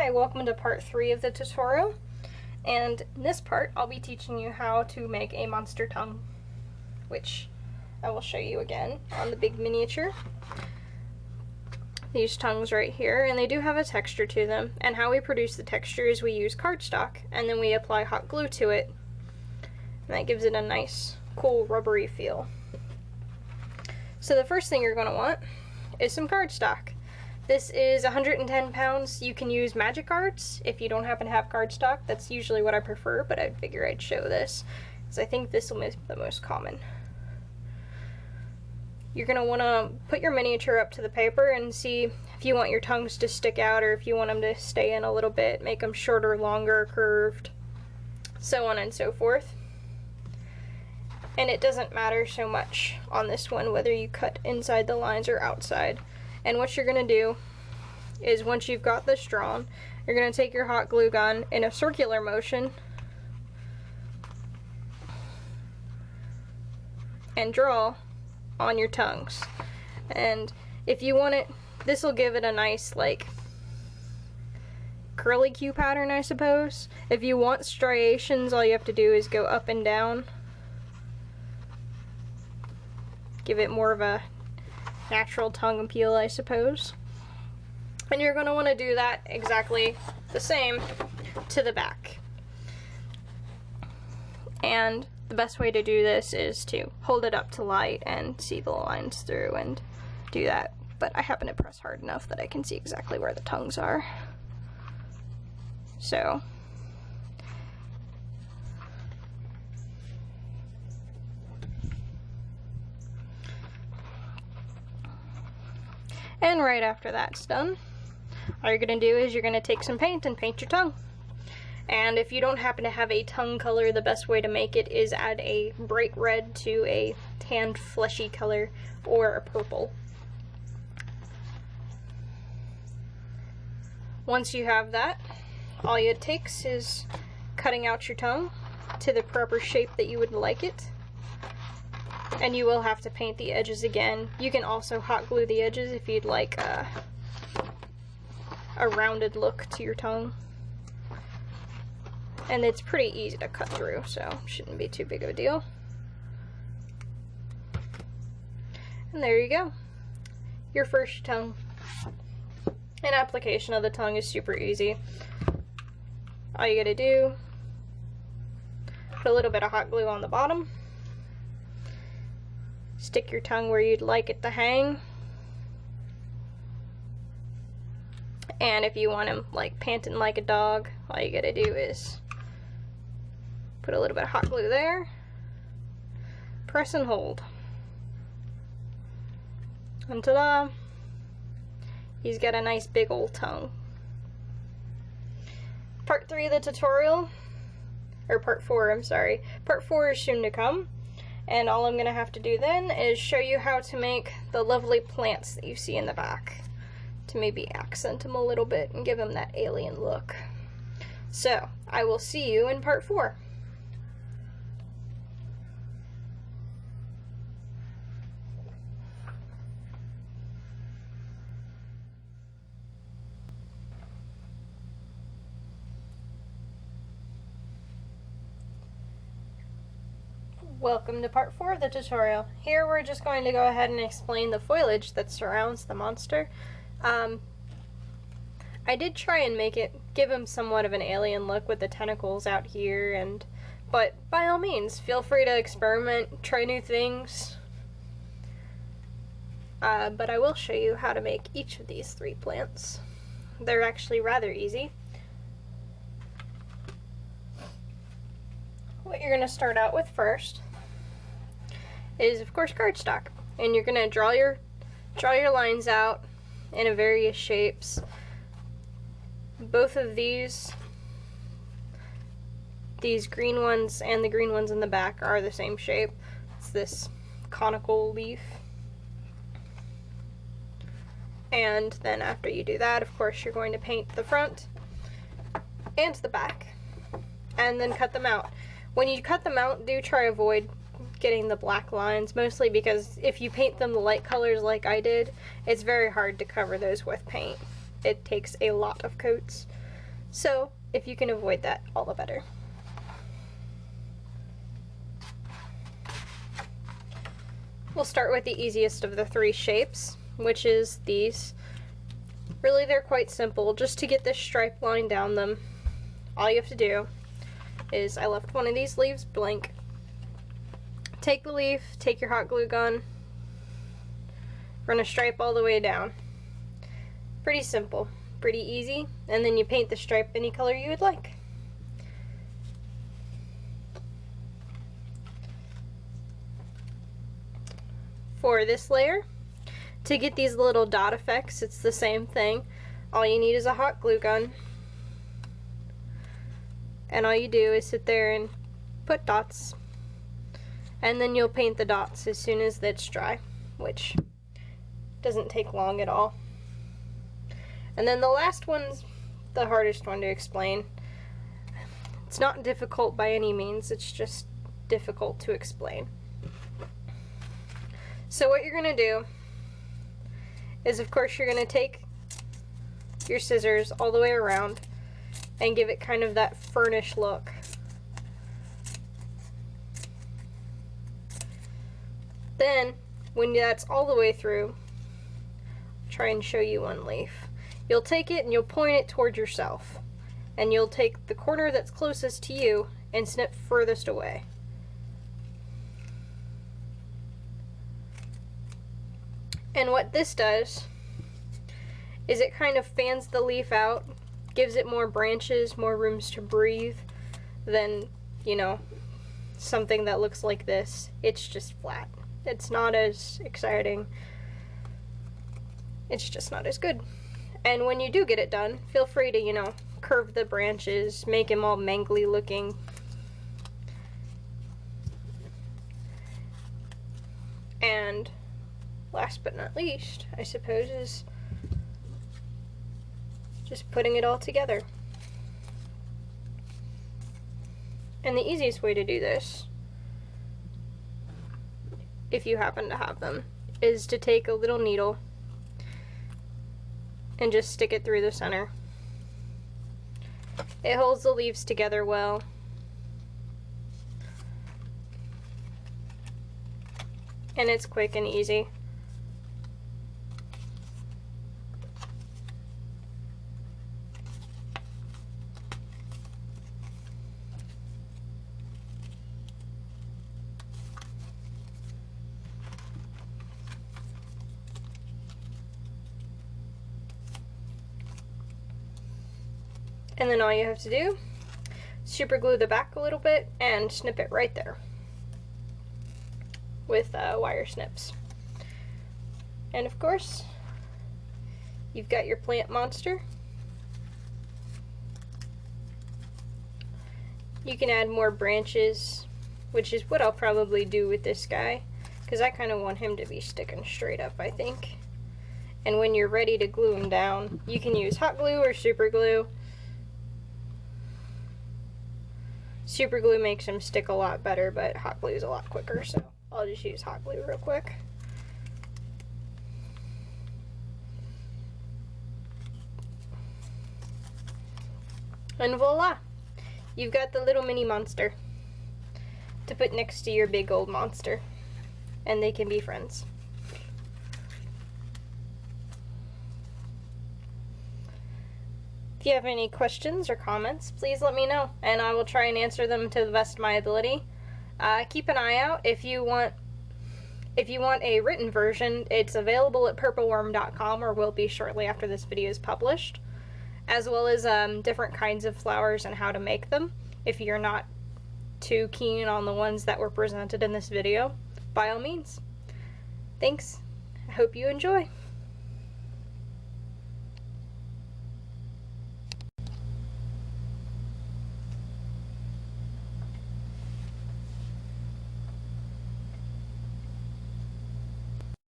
Hi, welcome to part 3 of the tutorial, and in this part I'll be teaching you how to make a monster tongue, which I will show you again on the big miniature. These tongues right here, and they do have a texture to them, and how we produce the texture is we use cardstock and then we apply hot glue to it, and that gives it a nice cool rubbery feel. So the first thing you're going to want is some cardstock. This is 110 pounds. You can use magic cards if you don't happen to have cardstock. That's usually what I prefer, but I figure I'd show this because I think this will be the most common. You're going to want to put your miniature up to the paper and see if you want your tongues to stick out or if you want them to stay in a little bit, make them shorter, longer, curved, so on and so forth. And it doesn't matter so much on this one whether you cut inside the lines or outside. And what you're going to do is once you've got this drawn, you're going to take your hot glue gun in a circular motion and draw on your tongues. And if you want it, this will give it a nice like curly Q pattern, I suppose. If you want striations, all you have to do is go up and down. Give it more of a natural tongue appeal, I suppose. And you're going to want to do that exactly the same to the back. And the best way to do this is to hold it up to light and see the lines through and do that. But I happen to press hard enough that I can see exactly where the tongues are. So and right after that's done, all you're going to do is you're going to take some paint and paint your tongue. And if you don't happen to have a tongue color, the best way to make it is add a bright red to a tanned fleshy color or a purple. Once you have that, all it takes is cutting out your tongue to the proper shape that you would like it. And you will have to paint the edges again. You can also hot glue the edges if you'd like a rounded look to your tongue. And it's pretty easy to cut through, so shouldn't be too big of a deal. And there you go. Your first tongue. And application of the tongue is super easy. All you gotta do, put a little bit of hot glue on the bottom. Stick your tongue where you'd like it to hang. And if you want him like panting like a dog, all you gotta do is put a little bit of hot glue there, press and hold. And ta-da! He's got a nice big old tongue. Part 3 of the tutorial, or part 4, I'm sorry. Part 4 is soon to come. And all I'm going to have to do then is show you how to make the lovely plants that you see in the back to maybe accent them a little bit and give them that alien look. So, I will see you in part 4. Welcome to part 4 of the tutorial. Here we're just going to go ahead and explain the foliage that surrounds the monster. I did try and give him somewhat of an alien look with the tentacles out here, but by all means, feel free to experiment, try new things. But I will show you how to make each of these 3 plants. They're actually rather easy. What you're going to start out with first is, of course, cardstock, and you're gonna draw your lines out in various shapes. Both of these green ones and the green ones in the back are the same shape. It's this conical leaf. And then after you do that, of course, you're going to paint the front and the back, and then cut them out. When you cut them out, do try to avoid getting the black lines, mostly because if you paint them the light colors like I did, it's very hard to cover those with paint. It takes a lot of coats. So if you can avoid that, all the better. We'll start with the easiest of the three shapes, which is these. Really, they're quite simple. Just to get this stripe line down them, all you have to do is, I left one of these leaves blank. Take the leaf, take your hot glue gun, run a stripe all the way down. Pretty simple, pretty easy, and then you paint the stripe any color you would like. For this layer, to get these little dot effects, it's the same thing. All you need is a hot glue gun, and all you do is sit there and put dots, and then you'll paint the dots as soon as it's dry, which doesn't take long at all. And then the last one's the hardest one to explain. It's not difficult by any means, it's just difficult to explain. So what you're gonna do is, of course, you're gonna take your scissors all the way around and give it kind of that fernish look. Then, when that's all the way through, I'll try and show you one leaf. You'll take it and you'll point it towards yourself. And you'll take the corner that's closest to you and snip furthest away. And what this does is it kind of fans the leaf out, gives it more branches, more rooms to breathe than, you know, something that looks like this. It's just flat. It's not as exciting. It's just not as good. And when you do get it done, feel free to, you know, curve the branches, make them all mangly looking. And last but not least, I suppose, is just putting it all together. And the easiest way to do this, if you happen to have them, is to take a little needle and just stick it through the center. It holds the leaves together well. And it's quick and easy. And then all you have to do, super glue the back a little bit and snip it right there with wire snips. And of course, you've got your plant monster. You can add more branches, which is what I'll probably do with this guy, because I kind of want him to be sticking straight up, I think. And when you're ready to glue him down, you can use hot glue or super glue. Super glue makes them stick a lot better, but hot glue is a lot quicker, so I'll just use hot glue real quick. And voila! You've got the little mini monster to put next to your big old monster, and they can be friends. If you have any questions or comments, please let me know, and I will try and answer them to the best of my ability. Keep an eye out if you want a written version. It's available at purpleworm.com, or will be shortly after this video is published, as well as different kinds of flowers and how to make them. If you're not too keen on the ones that were presented in this video, by all means. Thanks. I hope you enjoy.